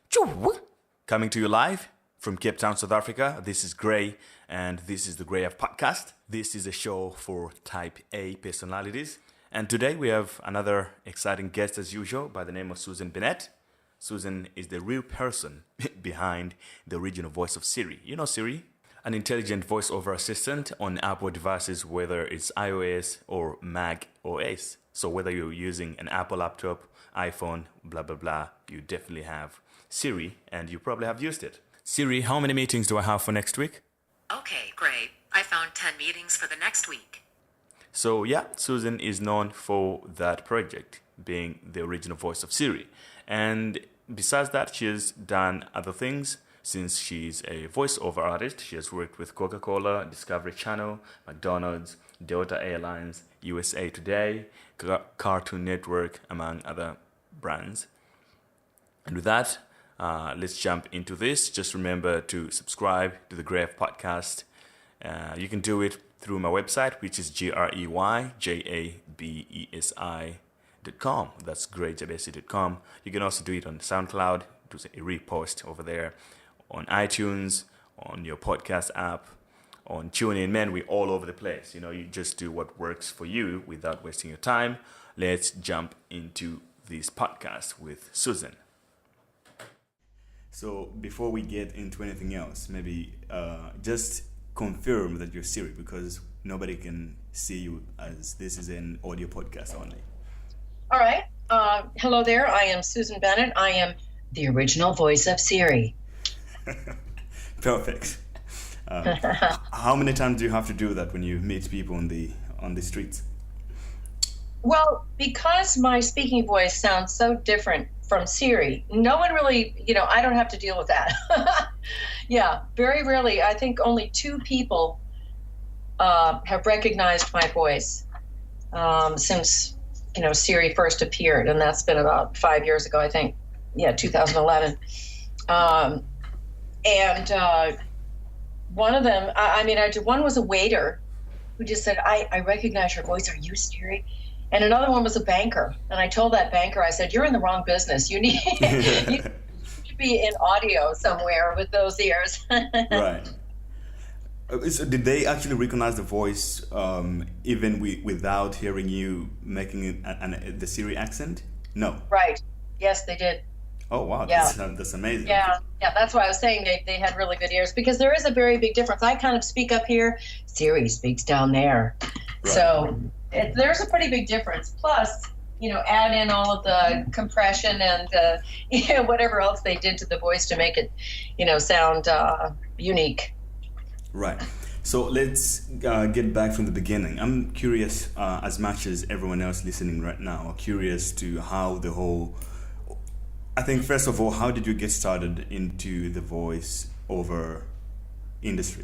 Choo! Coming to you live from Cape Town, South Africa. This is Gray, and this is the Gray F Podcast. This is a show for Type A personalities. And today we have another exciting guest as usual by the name of Susan Bennett. Susan is the real person behind the original voice of Siri. You know Siri? An intelligent voiceover assistant on Apple devices, whether it's iOS or Mac OS. So whether you're using an Apple laptop, iPhone, blah, blah, blah, you definitely have Siri, and you probably have used it. Siri, how many meetings do I have for next week? Okay, great. I found 10 meetings for the next week. So yeah, Susan is known for that project, being the original voice of Siri. And besides that, she has done other things. Since she's a voiceover artist, she has worked with Coca-Cola, Discovery Channel, McDonald's, Delta Airlines, USA Today, Cartoon Network, among other brands. And with that, let's jump into this. Just remember to subscribe to the Grey F Podcast. You can do it through my website, which is greyjabesi.com. That's greyjabesi.com. You can also do it on SoundCloud, do a repost over there, on iTunes, on your podcast app, on TuneIn. Man, we're all over the place. You know, you just do what works for you without wasting your time. Let's jump into this podcast with Susan. So before we get into anything else, maybe just confirm that you're Siri, because nobody can see you, as this is an audio podcast only. All right. Hello there. I am Susan Bennett. I am the original voice of Siri. Perfect. How many times do you have to do that when you meet people on the streets? Well, because my speaking voice sounds so different from Siri, no one really, I don't have to deal with that. Yeah, very rarely. I think only 2 people have recognized my voice since, Siri first appeared, and that's been about 5 years ago, I think. Yeah, 2011. And one of them, one was a waiter who just said, I recognize your voice. Are you Siri? And another one was a banker. And I told that banker, I said, you're in the wrong business. You need to be in audio somewhere with those ears. Right. So did they actually recognize the voice even without hearing you making the Siri accent? No. Right. Yes, they did. Oh, wow. Yeah. That's amazing. Yeah, that's why I was saying they had really good ears, because there is a very big difference. I kind of speak up here. Siri speaks down there. Right. So there's a pretty big difference. Plus, add in all of the compression and whatever else they did to the voice to make it, sound unique. Right. So let's get back from the beginning. I'm curious, as much as everyone else listening right now, curious to how the whole... I think, first of all, how did you get started into the voice-over industry?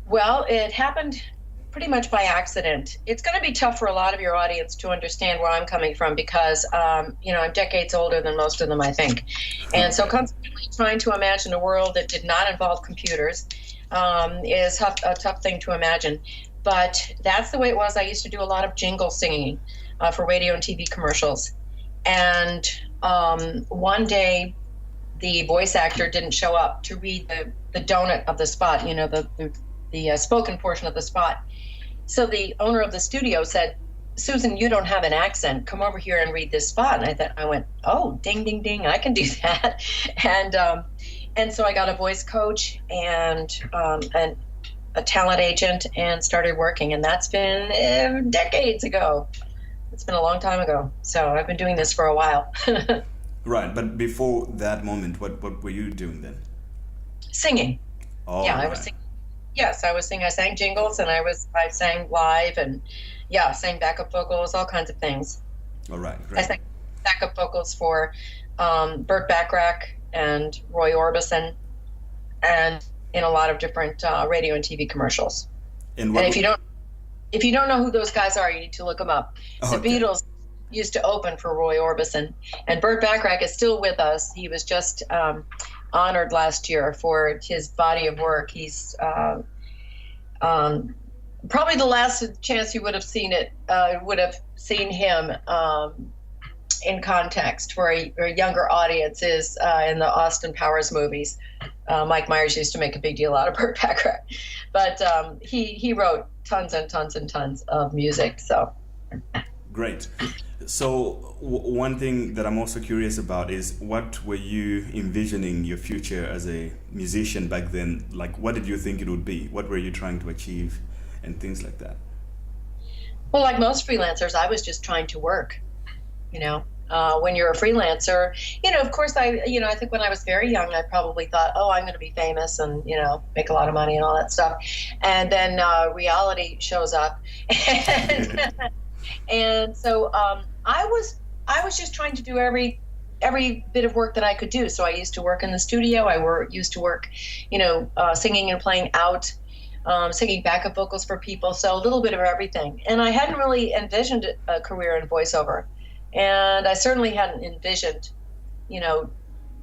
Well, it happened pretty much by accident. It's going to be tough for a lot of your audience to understand where I'm coming from, because, I'm decades older than most of them, I think. And so constantly trying to imagine a world that did not involve computers is a tough thing to imagine. But that's the way it was. I used to do a lot of jingle singing for radio and TV commercials. And one day, the voice actor didn't show up to read the donut of the spot, the spoken portion of the spot. So the owner of the studio said, Susan, you don't have an accent. Come over here and read this spot. And I went, oh, ding, ding, ding, I can do that. And so I got a voice coach and a talent agent and started working. And that's been decades ago. It's been a long time ago. So I've been doing this for a while. Right. But before that moment, what were you doing then? Singing. Oh, yeah, right. I was singing. Yes, I was singing. I sang jingles, and I sang live, and sang backup vocals, all kinds of things. All right, great. I sang backup vocals for Burt Bacharach and Roy Orbison, and in a lot of different radio and TV commercials. And if you don't know who those guys are, you need to look them up. The Beatles used to open for Roy Orbison, and Burt Bacharach is still with us. He was just honored last year for his body of work. He's probably the last chance you would have seen him in context for a younger audience is in the Austin Powers movies. Mike Myers used to make a big deal out of Burt Bacharach, but he wrote tons and tons and tons of music. So great. So one thing that I'm also curious about is, what were you envisioning your future as a musician back then? Like, what did you think it would be? What were you trying to achieve and things like that? Well, like most freelancers, I was just trying to work, you know. When you're a freelancer, you know, of course, I think when I was very young, I probably thought, oh, I'm going to be famous and, you know, make a lot of money and all that stuff. And then reality shows up. And so I was just trying to do every bit of work that I could do. So I used to work in the studio. Used to work, you know, singing and playing out, singing backup vocals for people. So a little bit of everything. And I hadn't really envisioned a career in voiceover. And I certainly hadn't envisioned, you know,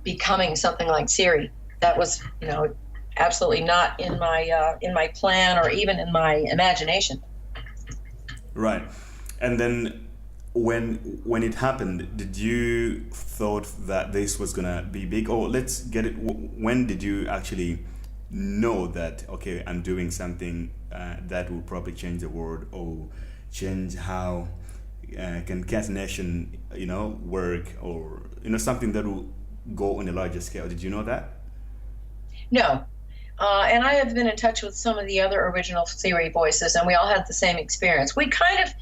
becoming something like Siri. That was, you know, absolutely not in my plan or even in my imagination. Right. And then when it happened, did you thought that this was gonna be big? Or let's get it. When did you actually know that, okay, I'm doing something that will probably change the world or change how concatenation, you know, work, or, you know, something that will go on a larger scale? Did you know that? No. And I have been in touch with some of the other original Siri voices, and we all had the same experience. We kind of,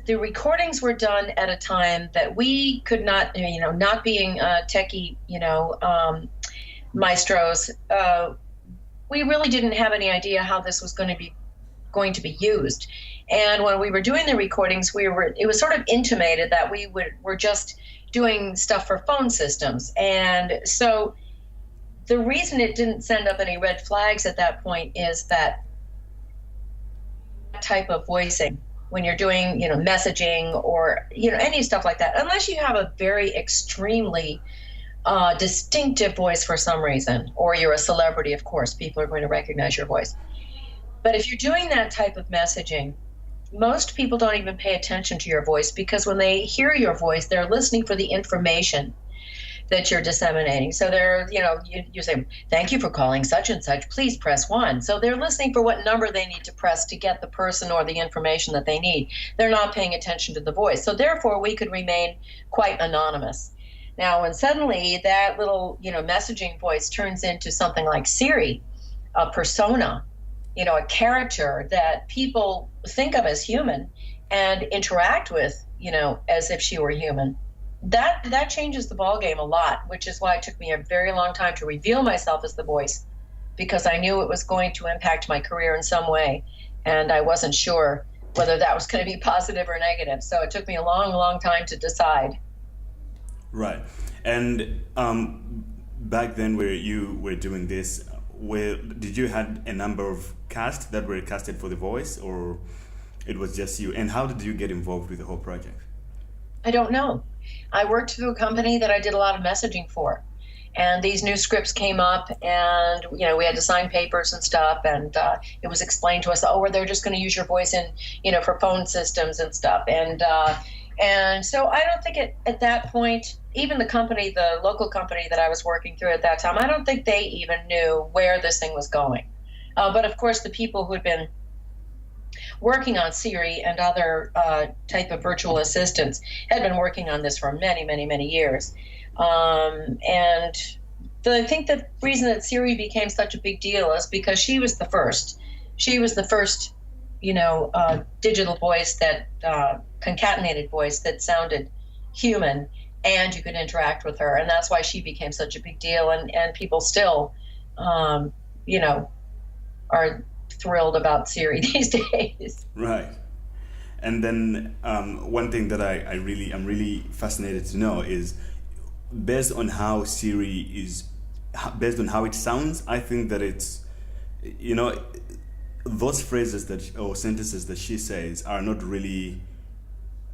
the recordings were done at a time that we could not, you know, not being techie, you know, maestros, we really didn't have any idea how this was going to be used. And when we were doing the recordings, it was sort of intimated that we're just doing stuff for phone systems. And so the reason it didn't send up any red flags at that point is that type of voicing, when you're doing, you know, messaging or, you know, any stuff like that, unless you have a very extremely distinctive voice for some reason, or you're a celebrity, of course, people are going to recognize your voice. But if you're doing that type of messaging, most people don't even pay attention to your voice, because when they hear your voice, they're listening for the information that you're disseminating. So they're, you know, you say, thank you for calling such and such, please press 1. So they're listening for what number they need to press to get the person or the information that they need. They're not paying attention to the voice. So therefore, we could remain quite anonymous. Now, when suddenly that little, you know, messaging voice turns into something like Siri, a persona, you know, a character that people think of as human and interact with, you know, as if she were human, that changes the ballgame a lot, which is why it took me a very long time to reveal myself as the voice, because I knew it was going to impact my career in some way, and I wasn't sure whether that was going to be positive or negative. So it took me a long, long time to decide. Right. And back then, where you were doing this, did you had a number of cast that were casted for the voice, or it was just you? And how did you get involved with the whole project? I don't know. I worked through a company that I did a lot of messaging for, and these new scripts came up, and, you know, we had to sign papers and stuff, and it was explained to us, oh, they're just going to use your voice in, you know, for phone systems and stuff, and so I don't think at that point, even the local company that I was working through at that time, I don't think they even knew where this thing was going. But of course, the people who had been working on Siri and other type of virtual assistants had been working on this for many, many, many years. And I think the reason that Siri became such a big deal is because she was the first. She was the first, you know, digital voice that concatenated voice that sounded human, and you could interact with her, and that's why she became such a big deal. And people still, you know, are thrilled about Siri these days. Right. And then one thing that I'm really fascinated to know is, based on how Siri is, based on how it sounds, I think that it's, you know, those phrases or sentences that she says are not really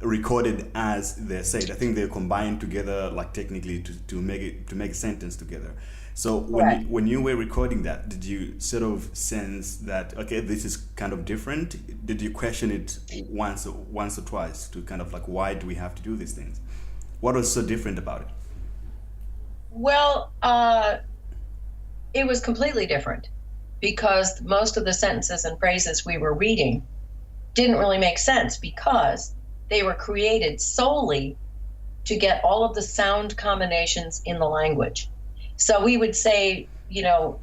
recorded as they're said. I think they're combined together, like technically to make a sentence together. So when you were recording that, did you sort of sense that, okay, this is kind of different? Did you question it once or twice to kind of like, why do we have to do these things? What was so different about it? Well, it was completely different because most of the sentences and phrases we were reading didn't really make sense because they were created solely to get all of the sound combinations in the language. So we would say,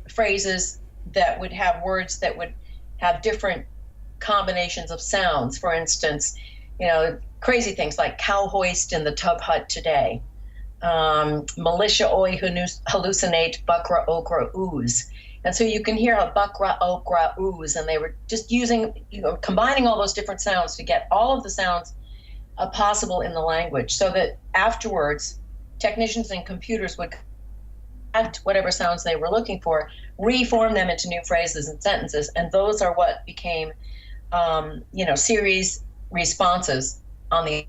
phrases that would have words that would have different combinations of sounds. For instance, crazy things like cow hoist in the tub hut today. Militia oi hallucinate buckra okra ooze. And so you can hear a buckra okra ooze, and they were just combining all those different sounds to get all of the sounds possible in the language, so that afterwards technicians and computers would act whatever sounds they were looking for, reform them into new phrases and sentences, and those are what became Siri's responses on the.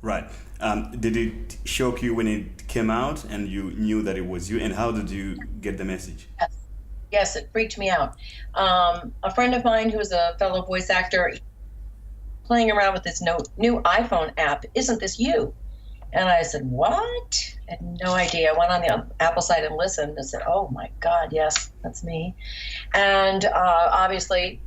Right. Did it shock you when it came out and you knew that it was you? And how did you get the message? Yes, it freaked me out. A friend of mine who is a fellow voice actor playing around with this new iPhone app, isn't this you? And I said, what? I had no idea. I went on the Apple site and listened and said, oh my God, yes, that's me. And obviously,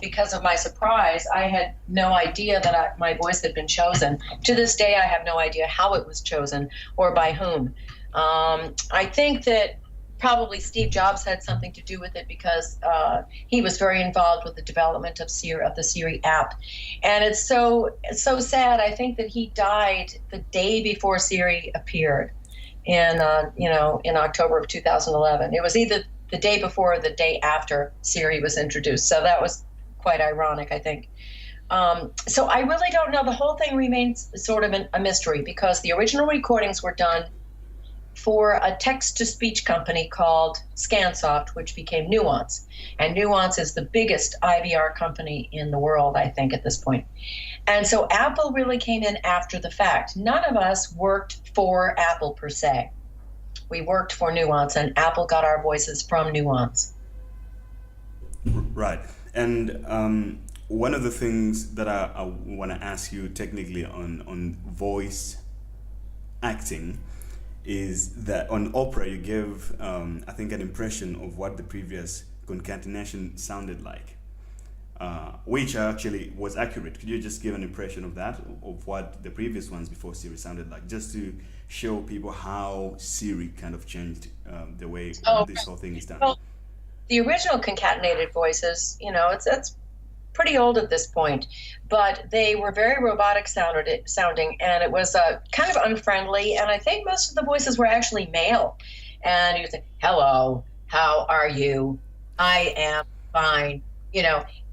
because of my surprise, I had no idea that my voice had been chosen. To this day, I have no idea how it was chosen or by whom. I think that probably Steve Jobs had something to do with it because he was very involved with the development of the Siri app. And it's so sad. I think that he died the day before Siri appeared in October of 2011. It was either the day before or the day after Siri was introduced. So that was quite ironic, I think. So I really don't know. The whole thing remains sort of a mystery because the original recordings were done for a text-to-speech company called Scansoft, which became Nuance. And Nuance is the biggest IVR company in the world, I think, at this point. And so Apple really came in after the fact. None of us worked for Apple per se. We worked for Nuance, and Apple got our voices from Nuance. Right. And one of the things that I want to ask you technically on voice acting is that on Oprah you gave, I think, an impression of what the previous concatenation sounded like, which actually was accurate. Could you just give an impression of that, of what the previous ones before Siri sounded like, just to show people how Siri kind of changed the way this whole thing is done? Well, the original concatenated voices, it's pretty old at this point, but they were very robotic sounding, and it was kind of unfriendly, and I think most of the voices were actually male. And you say, hello, how are you? I am fine,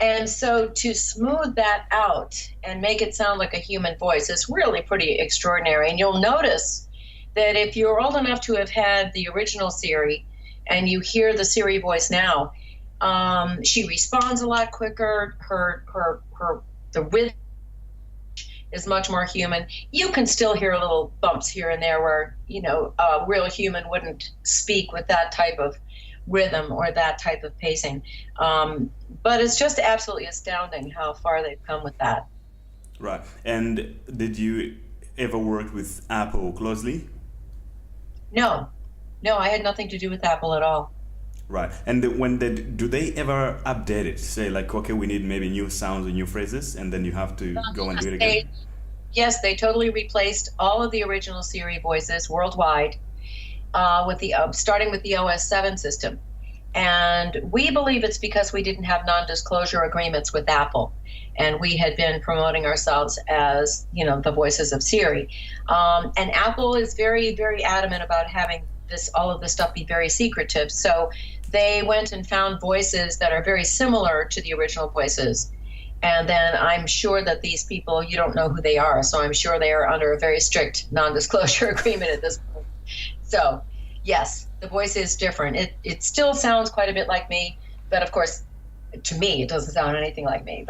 And so to smooth that out and make it sound like a human voice is really pretty extraordinary. And you'll notice that if you're old enough to have had the original Siri and you hear the Siri voice now, she responds a lot quicker. The rhythm is much more human. You can still hear little bumps here and there where, a real human wouldn't speak with that type of rhythm or that type of pacing. But it's just absolutely astounding how far they've come with that. Right. And did you ever work with Apple closely? No, I had nothing to do with Apple at all. Right. And do they ever update it? Say like, okay, we need maybe new sounds or new phrases, and then you have to go and do it again? Yes, they totally replaced all of the original Siri voices worldwide, starting with the OS 7 system. And we believe it's because we didn't have non-disclosure agreements with Apple. And we had been promoting ourselves as, the voices of Siri. And Apple is very, very adamant about having all of this stuff be very secretive. So they went and found voices that are very similar to the original voices. And then I'm sure that these people, you don't know who they are. So I'm sure they are under a very strict non-disclosure agreement at this point. So yes, the voice is different. It still sounds quite a bit like me, but of course, to me, it doesn't sound anything like me.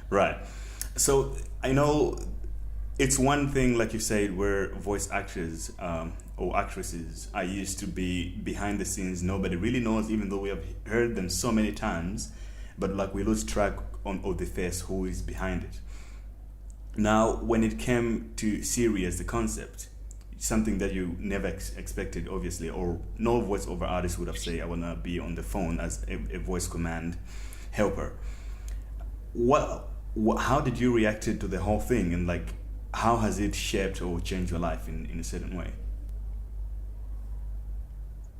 Right. So I know it's one thing, like you said, where voice actors or actresses are used to be behind the scenes. Nobody really knows, even though we have heard them so many times, but like we lose track of the face who is behind it. Now, when it came to Siri as the concept, something that you never expected, obviously, or no voiceover artist would have said, I want to be on the phone as a voice command helper. How did you react to the whole thing, and like, how has it shaped or changed your life in a certain way?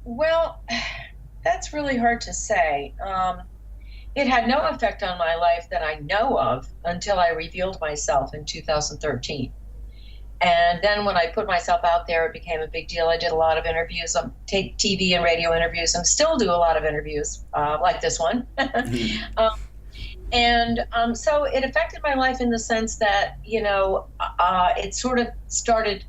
Well, that's really hard to say. It had no effect on my life that I know of until I revealed myself in 2013. And then when I put myself out there, it became a big deal. I did a lot of interviews, TV and radio interviews, and still do a lot of interviews like this one. So it affected my life in the sense that, it sort of started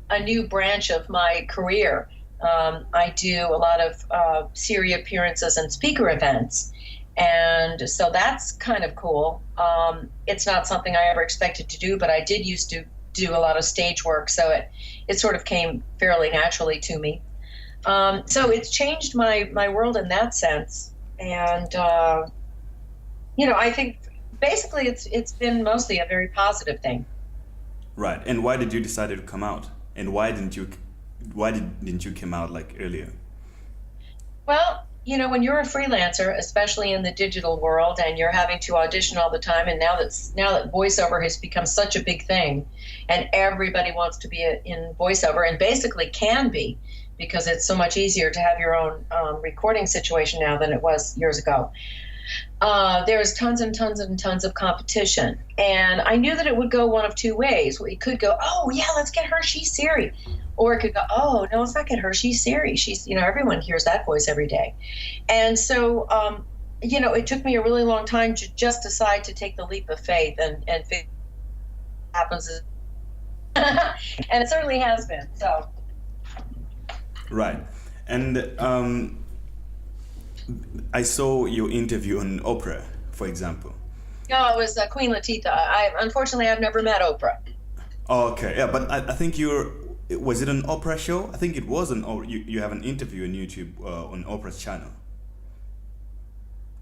a new branch of my career. I do a lot of Siri appearances and speaker events. And so that's kind of cool. It's not something I ever expected to do, but I did used to do a lot of stage work. So it sort of came fairly naturally to me. So it's changed my world in that sense. And, I think basically it's been mostly a very positive thing. Right. And why did you decide to come out? And why didn't you come out like earlier? Well, when you're a freelancer, especially in the digital world, and you're having to audition all the time, and now that voiceover has become such a big thing, and everybody wants to be in voiceover, and basically can be, because it's so much easier to have your own recording situation now than it was years ago. There's tons and tons and tons of competition. And I knew that it would go one of two ways. It could go, oh, yeah, let's get her, she's Siri. Or it could go, oh, no, let's not get her, she's Siri. She's, everyone hears that voice every day. And so, it took me a really long time to just decide to take the leap of faith and figure what happens. And it certainly has been, so. Right. And I saw your interview on Oprah, for example. No, it was Queen Latifah. Unfortunately, I've never met Oprah. Oh, okay, yeah, but I think was it an Oprah show? I think it was you have an interview on YouTube on Oprah's channel.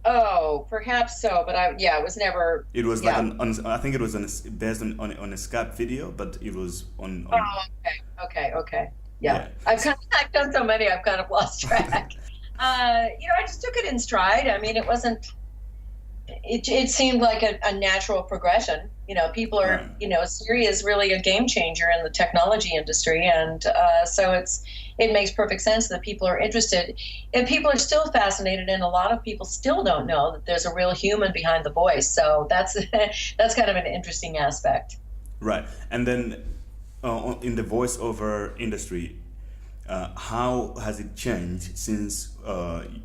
Oh, perhaps so, but it was never. It was like I think it was based on a Skype video, but it was on. Oh, okay. Yeah. I've done so many, I've kind of lost track. I just took it in stride. I mean, it wasn't. It seemed like a natural progression. People are. Siri is really a game changer in the technology industry, and so it makes perfect sense that people are interested, and people are still fascinated, and a lot of people still don't know that there's a real human behind the voice. So that's kind of an interesting aspect. Right, and then in the voiceover industry. How has it changed since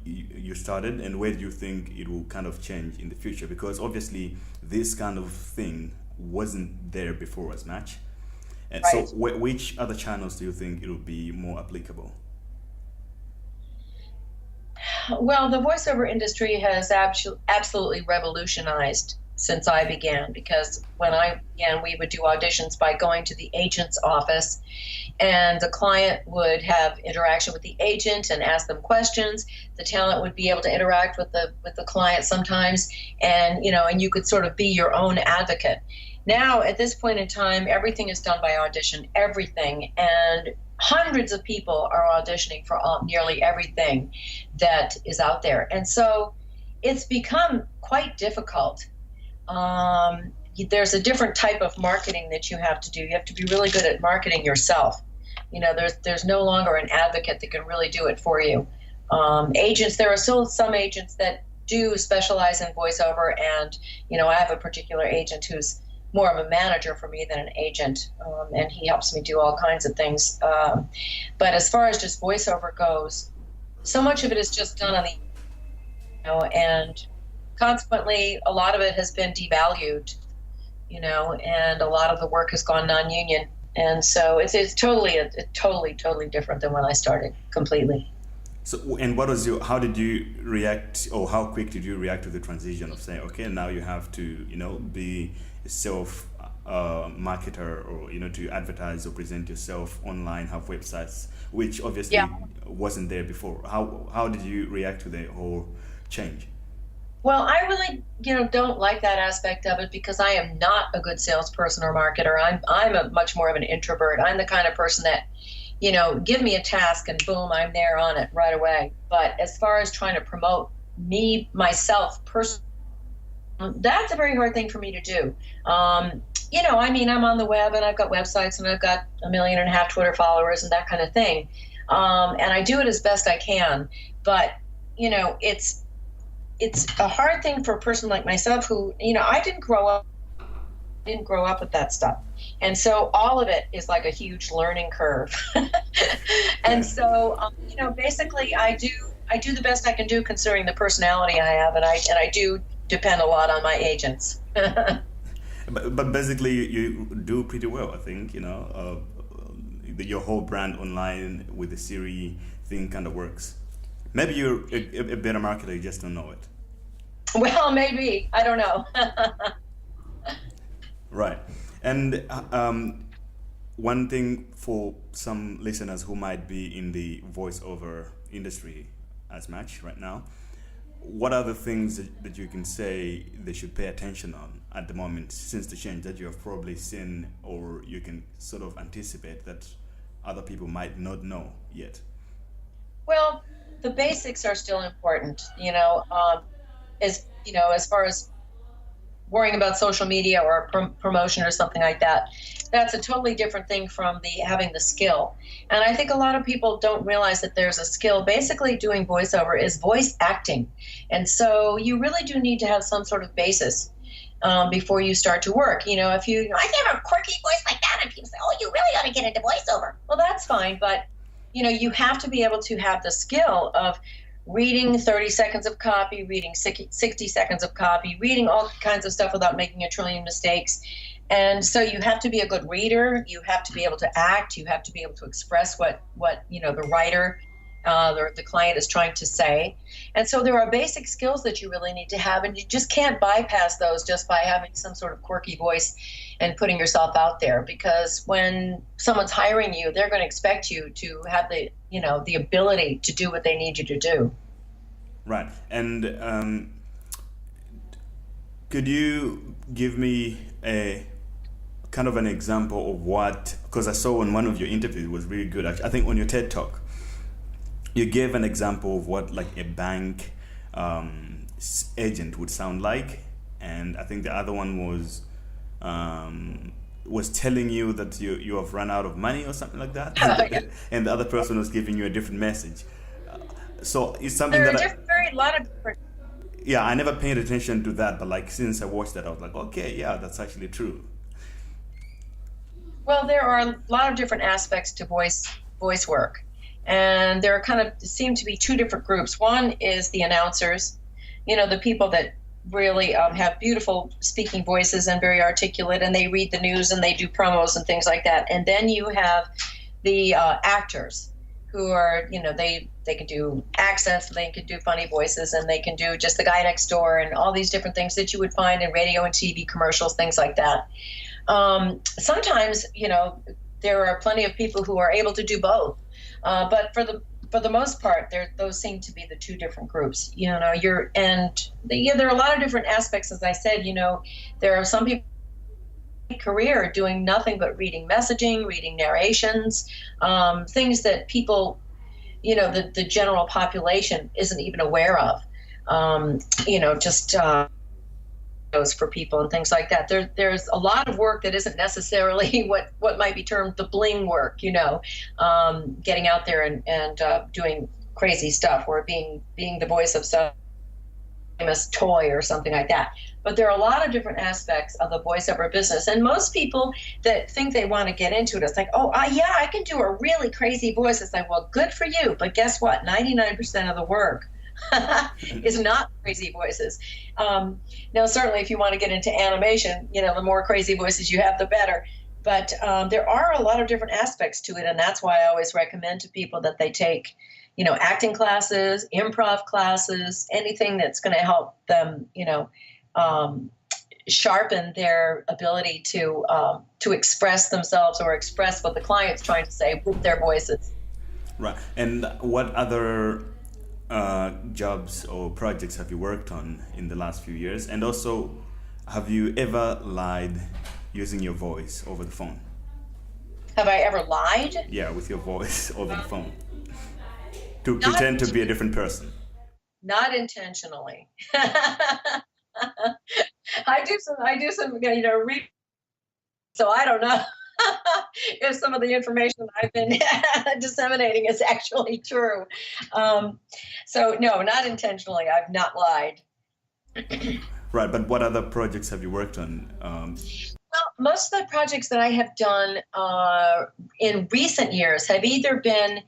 you started, and where do you think it will kind of change in the future? Because obviously this kind of thing wasn't there before as much. And right. So which other channels do you think it will be more applicable? Well, the voiceover industry has absolutely revolutionized since I began, because when I began, we would do auditions by going to the agent's office, and the client would have interaction with the agent and ask them questions. The talent would be able to interact with the client sometimes, and you could sort of be your own advocate. Now, at this point in time, everything is done by audition, everything, and hundreds of people are auditioning for nearly everything that is out there. And so it's become quite difficult. There's a different type of marketing that you have to do. You have to be really good at marketing yourself. There's no longer an advocate that can really do it for you. Agents, there are still some agents that do specialize in voiceover, and I have a particular agent who's more of a manager for me than an agent, and he helps me do all kinds of things. But as far as just voiceover goes, so much of it is just done on the, and consequently, a lot of it has been devalued, and a lot of the work has gone non-union. And so it's totally different than when I started, completely. So, and how did you react, or how quick did you react to the transition of saying, okay, now you have to, be a self marketer, or, to advertise or present yourself online, have websites, which obviously wasn't there before. How did you react to the whole change? Well, I really, don't like that aspect of it because I am not a good salesperson or marketer. I'm a much more of an introvert. I'm the kind of person that, give me a task and boom, I'm there on it right away. But as far as trying to promote myself personally, that's a very hard thing for me to do. I'm on the web and I've got websites and I've got 1.5 million Twitter followers and that kind of thing. And I do it as best I can. But, it's a hard thing for a person like myself who, I didn't grow up with that stuff. And so all of it is like a huge learning curve. And so, basically I do the best I can do considering the personality I have. And I do depend a lot on my agents. But basically you do pretty well, I think, your whole brand online with the Siri thing kind of works. Maybe you're a better marketer, you just don't know it. Well, maybe. I don't know. Right. And one thing for some listeners who might be in the voiceover industry as much right now, what are the things that you can say they should pay attention on at the moment since the change that you have probably seen or you can sort of anticipate that other people might not know yet? Well, the basics are still important, as far as worrying about social media or promotion or something like that. That's a totally different thing from having the skill. And I think a lot of people don't realize that there's a skill. Basically, doing voiceover is voice acting. And so you really do need to have some sort of basis before you start to work. If I have a quirky voice like that, and people say, oh, you really ought to get into voiceover. Well, that's fine. But, you have to be able to have the skill of reading 30 seconds of copy, reading 60 seconds of copy, reading all kinds of stuff without making a trillion mistakes. And so you have to be a good reader. You have to be able to act. You have to be able to express what the writer, the client is trying to say. And so there are basic skills that you really need to have, and you just can't bypass those just by having some sort of quirky voice and putting yourself out there. Because when someone's hiring you, they're going to expect you to have the ability to do what they need you to do. Right. And could you give me a kind of an example of what, because I saw in one of your interviews, it was really good. I think on your TED Talk, you gave an example of what like a bank agent would sound like, and I think the other one was telling you that you have run out of money or something like that, and the other person was giving you a different message. So it's something there that are a lot of different. Yeah, I never paid attention to that, but like since I watched that, I was like, okay, yeah, that's actually true. Well, there are a lot of different aspects to voice work. And there seem to be two different groups. One is the announcers, the people that really have beautiful speaking voices and very articulate, and they read the news and they do promos and things like that. And then you have the actors who are, they can do accents, they can do funny voices, and they can do just the guy next door and all these different things that you would find in radio and TV commercials, things like that. Sometimes, there are plenty of people who are able to do both. But for the most part, those seem to be the two different groups. There are a lot of different aspects. As I said, there are some people in career doing nothing but reading messaging, reading narrations, things that people, the general population isn't even aware of. For people and things like that. There's a lot of work that isn't necessarily what might be termed the bling work, getting out there and doing crazy stuff or being the voice of some famous toy or something like that. But there are a lot of different aspects of the voiceover business. And most people that think they want to get into it, it's like, I can do a really crazy voice. It's like, well, good for you. But guess what? 99% of the work is not crazy voices. Now, certainly if you want to get into animation, the more crazy voices you have, the better. But there are a lot of different aspects to it, and that's why I always recommend to people that they take, acting classes, improv classes, anything that's going to help them, sharpen their ability to express themselves or express what the client's trying to say with their voices. Right. And what other jobs or projects have you worked on in the last few years? And also, have you ever lied using your voice over the phone? Have I ever lied? Yeah, with your voice over the phone. To Not pretend to be a different person. not intentionally. I do some so I don't know if some of the information I've been disseminating is actually true. So no, not intentionally. I've not lied. Right, but what other projects have you worked on? Well, most of the projects that I have done in recent years have either been,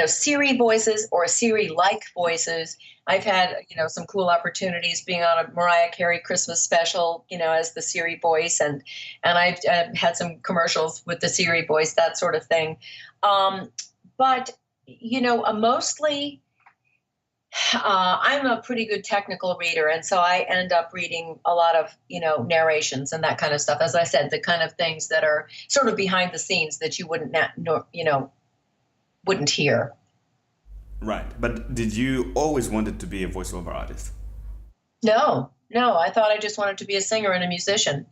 Siri voices or Siri-like voices. I've had, some cool opportunities being on a Mariah Carey Christmas special, as the Siri voice, and I've had some commercials with the Siri voice, that sort of thing. But mostly. I'm a pretty good technical reader, and so I end up reading a lot of, narrations and that kind of stuff. As I said, the kind of things that are sort of behind the scenes that you wouldn't hear. Right, but did you always wanted to be a voiceover artist? No, I thought I just wanted to be a singer and a musician.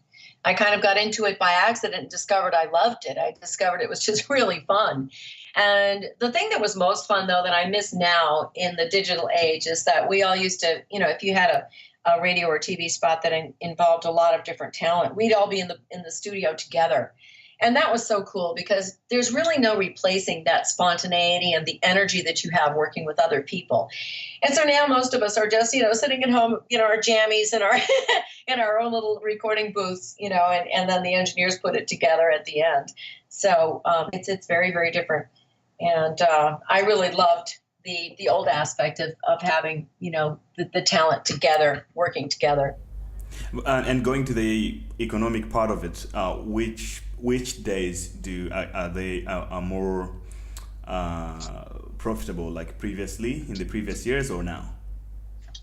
I kind of got into it by accident and discovered I loved it. I discovered it was just really fun. And the thing that was most fun, though, that I miss now in the digital age is that we all used to, if you had a radio or TV spot that involved a lot of different talent, we'd all be in the studio together. And that was so cool because there's really no replacing that spontaneity and the energy that you have working with other people. And so now most of us are just, sitting at home, our jammies and our in our own little recording booths, and then the engineers put it together at the end. So it's very, very different. And I really loved the old aspect of having, the talent together, working together. And going to the economic part of it, which days are more profitable, like previously in the previous years or now?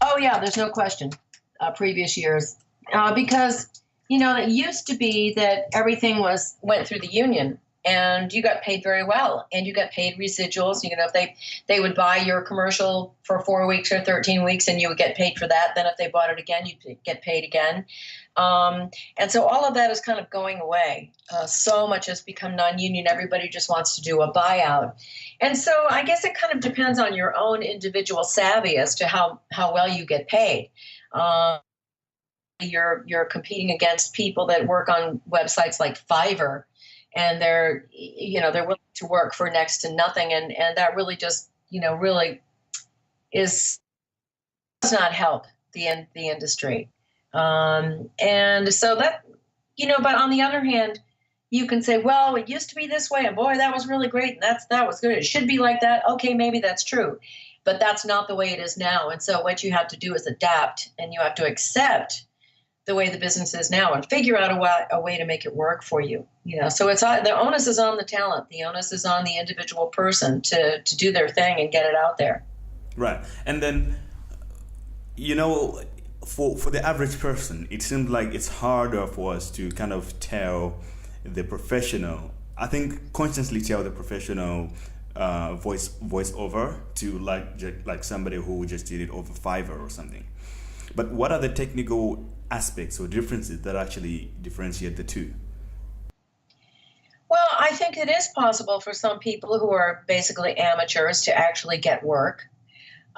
Oh yeah, there's no question. Previous years, because it used to be that everything went through the union, and you got paid very well, and you got paid residuals. If they would buy your commercial for 4 weeks or 13 weeks, and you would get paid for that. Then if they bought it again, you'd get paid again. And so all of that is kind of going away. So much has become non-union. Everybody just wants to do a buyout. And so I guess it kind of depends on your own individual savvy as to how well you get paid. You're competing against people that work on websites like Fiverr, and they're willing to work for next to nothing. And that really just, really does not help the industry. And so that, but on the other hand, you can say, well, it used to be this way, and boy, that was really great, and that was good. It should be like that. Okay, maybe that's true, but that's not the way it is now. And so what you have to do is adapt, and you have to accept the way the business is now and figure out a way to make it work for you. So it's the onus is on the talent. The onus is on the individual person to do their thing and get it out there. Right. And then, for the average person, it seems like it's harder for us to kind of tell the professional, I think consciously tell the professional voiceover to like somebody who just did it over Fiverr or something. But what are the technical aspects or differences that actually differentiate the two? Well, I think it is possible for some people who are basically amateurs to actually get work.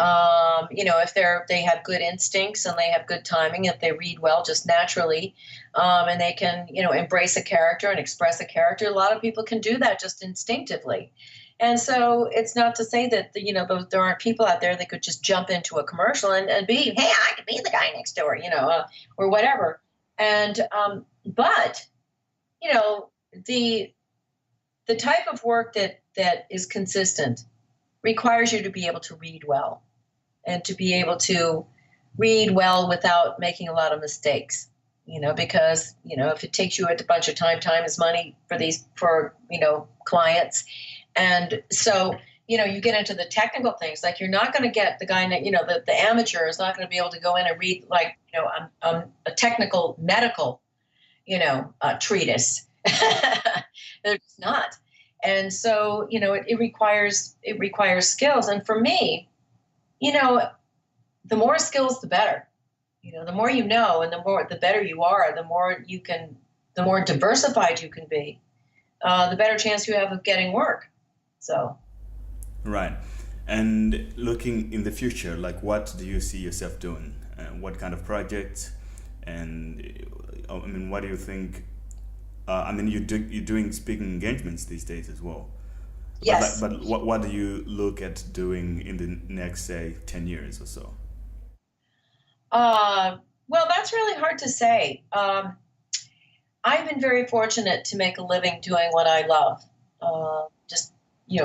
If they have good instincts and they have good timing, if they read well just naturally, and they can, embrace a character and express a character, a lot of people can do that just instinctively. And so it's not to say that, there aren't people out there that could just jump into a commercial and be, hey, I could be the guy next door, or whatever. And, but, the type of work that is consistent requires you to be able to read well and to be able to read well without making a lot of mistakes, because, if it takes you a bunch of time is money for clients. And so, you get into the technical things, like you're not going to get the guy, the amateur is not going to be able to go in and read a technical medical, treatise. It's not. And so, it requires skills. And for me, you know, the more skills, the better. The more you know, and the better you are, the more diversified you can be, the better chance you have of getting work. So. Right. And looking in the future, like what do you see yourself doing? What kind of projects? And I mean, what do you think? I mean, you're doing speaking engagements these days as well. Yes. But what do you look at doing in the next, say, 10 years or so? Well, that's really hard to say. I've been very fortunate to make a living doing what I love. Just,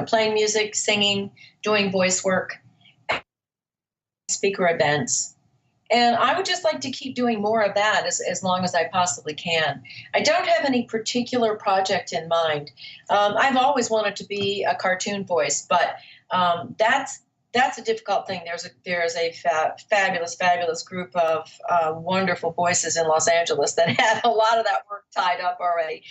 playing music, singing, doing voice work, speaker events. And I would just like to keep doing more of that as long as I possibly can. I don't have any particular project in mind. I've always wanted to be a cartoon voice, but that's a difficult thing. There's a fabulous group of wonderful voices in Los Angeles that have a lot of that work tied up already.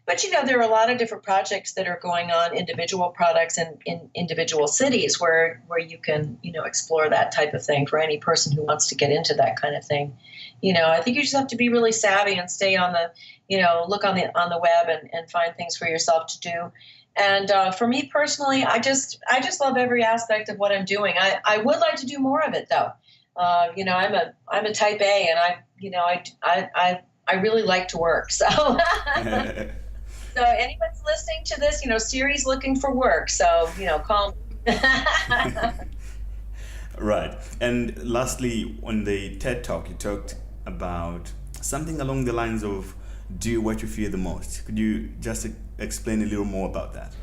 But there are a lot of different projects that are going on, individual products in individual cities where you can explore that type of thing for any person who wants to get into that kind of thing. I think you just have to be really savvy and stay on the look on the web and find things for yourself to do. And for me personally, I just love every aspect of what I'm doing. I would like to do more of it though. I'm a type A, and I really like to work. So so anybody's listening to this, Siri's looking for work. So call me. Right. And lastly, on the TED Talk, you talked about something along the lines of do what you fear the most. Could you just explain a little more about that?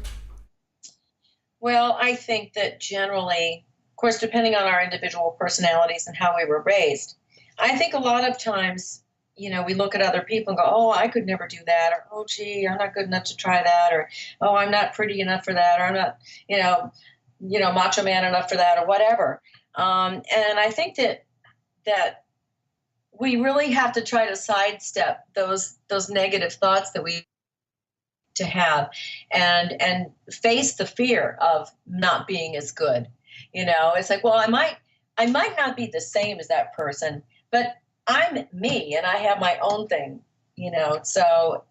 Well, I think that generally, of course, depending on our individual personalities and how we were raised, I think a lot of times, we look at other people and go, oh, I could never do that, or, oh, gee, I'm not good enough to try that, or, oh, I'm not pretty enough for that, or I'm not, macho man enough for that, or whatever. And I think that we really have to try to sidestep those negative thoughts that we to have and face the fear of not being as good. It's like, well, I might not be the same as that person, but I'm me and I have my own thing, so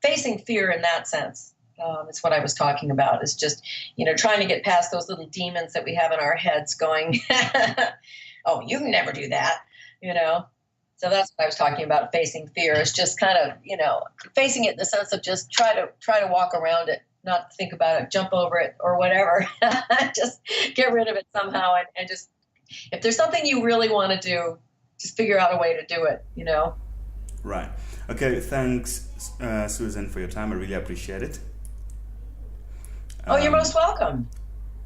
facing fear in that sense. It's what I was talking about. Is just, trying to get past those little demons that we have in our heads going, oh, you can never do that, So that's what I was talking about, facing fear. It's just kind of, facing it in the sense of just try to walk around it, not think about it, jump over it or whatever. Just get rid of it somehow and just, if there's something you really want to do, just figure out a way to do it, Right. Okay, thanks, Susan, for your time. I really appreciate it. Oh, you're most welcome.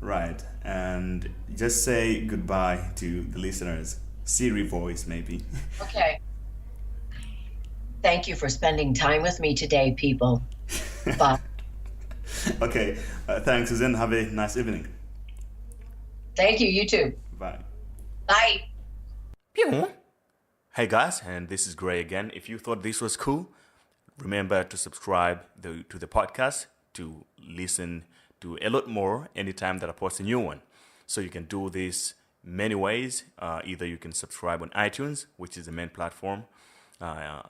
Right. And just say goodbye to the listeners. Siri voice, maybe. Okay. Thank you for spending time with me today, people. Bye. Okay. Thanks, Susan. Have a nice evening. Thank you. You too. Bye. Bye. Pew. Hey guys, and this is Gray again. If you thought this was cool, remember to subscribe to the podcast to listen to a lot more anytime that I post a new one. So you can do this many ways. Either you can subscribe on iTunes, which is the main platform,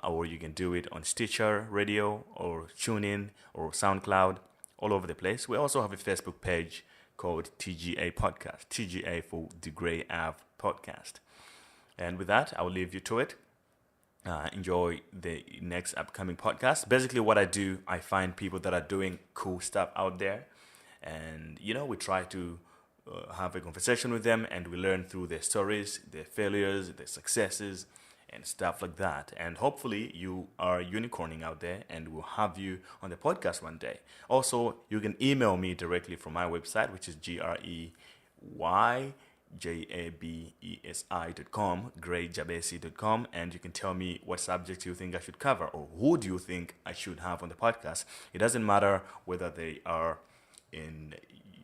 or you can do it on Stitcher Radio or TuneIn or SoundCloud, all over the place. We also have a Facebook page called TGA Podcast, TGA for the Gray Ave Podcast. And with that, I will leave you to it. Enjoy the next upcoming podcast. Basically, what I do, I find people that are doing cool stuff out there. And, we try to have a conversation with them, and we learn through their stories, their failures, their successes, and stuff like that. And hopefully you are unicorning out there, and we'll have you on the podcast one day. Also, you can email me directly from my website, which is greyjabesi.com, greyjabesi.com, and you can tell me what subject you think I should cover, or who do you think I should have on the podcast. It doesn't matter whether they are in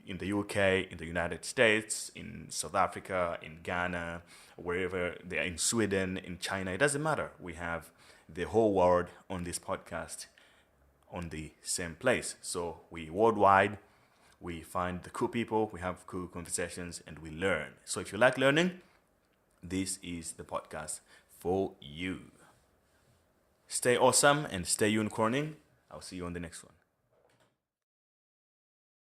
the UK, in the United States, in South Africa, in Ghana, wherever they are, in Sweden, in China. It doesn't matter. We have the whole world on this podcast on the same place. So we worldwide, We find the cool people, we have cool conversations, and we learn. So if you like learning, this is the podcast for you. Stay awesome and stay unicorning. I'll see you on the next one.